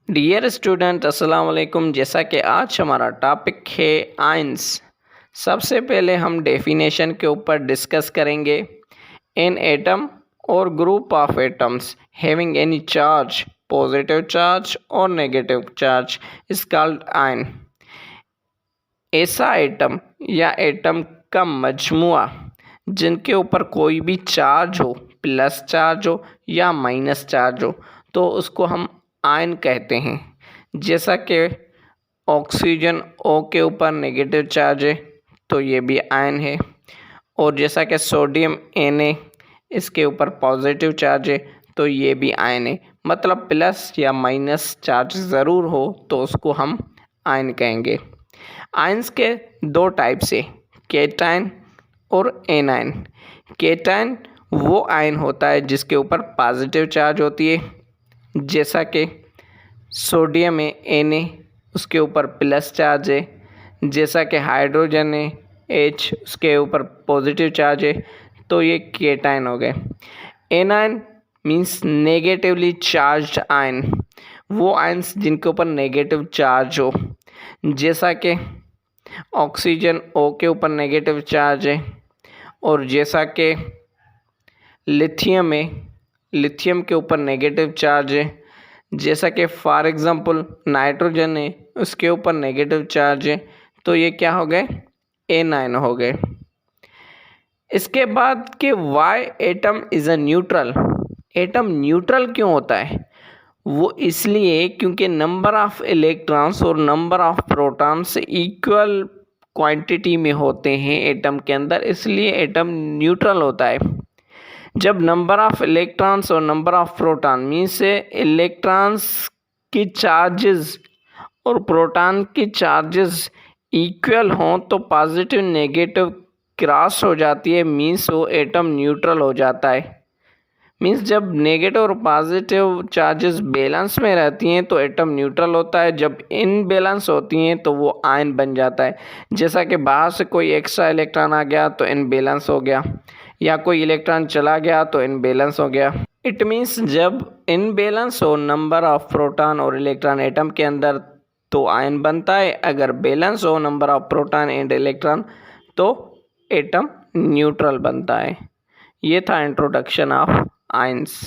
Dear student अस्सलाम वालेकुम। जैसा कि आज हमारा टॉपिक है आयंस। सबसे पहले हम डेफिनेशन के ऊपर डिस्कस करेंगे। एन एटम और group of atoms having any charge, positive charge और negative charge is called ion. ऐसा एटम या एटम का मजमुआ जिनके ऊपर कोई भी चार्ज हो, प्लस चार्ज हो या माइनस चार्ज हो, तो उसको हम आयन कहते हैं। जैसा कि ऑक्सीजन O के ऊपर नेगेटिव चार्ज है तो ये भी आयन है, और जैसा कि सोडियम Na इसके ऊपर पॉजिटिव चार्ज है तो ये भी आयन है। मतलब प्लस या माइनस चार्ज ज़रूर हो तो उसको हम आयन कहेंगे। आयंस के दो टाइप्स है, केटायन और एनायन। केटायन वो आयन होता है जिसके ऊपर पॉजिटिव चार्ज होती है, जैसा कि सोडियम है Na, उसके ऊपर प्लस चार्ज है। जैसा कि हाइड्रोजन है H, उसके ऊपर पॉजिटिव चार्ज है, तो ये केटायन हो गए। Anion means negatively charged ion, वो आयन्स जिनके ऊपर नेगेटिव चार्ज हो। जैसा कि ऑक्सीजन O के ऊपर नेगेटिव चार्ज है, और जैसा कि लिथियम है, लिथियम के ऊपर नेगेटिव चार्ज है। जैसा कि फॉर एग्ज़ाम्पल नाइट्रोजन है, उसके ऊपर नेगेटिव चार्ज है, तो ये क्या हो गए, एनायन हो गए। इसके बाद कि Y atom is a neutral. Atom neutral क्यों होता है? वो इसलिए क्योंकि नंबर ऑफ इलेक्ट्रॉन्स और number of protons equal quantity में होते हैं एटम के अंदर, इसलिए एटम न्यूट्रल होता है। जब नंबर ऑफ इलेक्ट्रॉन्स और number of proton means electrons की चार्जेस और प्रोटॉन की चार्जेस इक्वल हों तो पॉजिटिव नेगेटिव क्रॉस हो जाती है, मीन्स वो एटम न्यूट्रल हो जाता है। मीन्स जब नेगेटिव और पॉजिटिव चार्जेस बैलेंस में रहती हैं तो एटम न्यूट्रल होता है, जब इनबैलेंस होती हैं तो वो आयन बन जाता है। जैसा कि बाहर से कोई एक्स्ट्रा इलेक्ट्रॉन आ गया तो इनबैलेंस हो गया, या कोई इलेक्ट्रॉन चला गया तो इनबैलेंस हो गया। इट मीन्स जब इनबैलेंस हो नंबर ऑफ प्रोटॉन और इलेक्ट्रॉन एटम के अंदर तो आयन बनता है, अगर बैलेंस हो number of proton and electron तो एटम न्यूट्रल बनता है। ये था इंट्रोडक्शन ऑफ आयंस।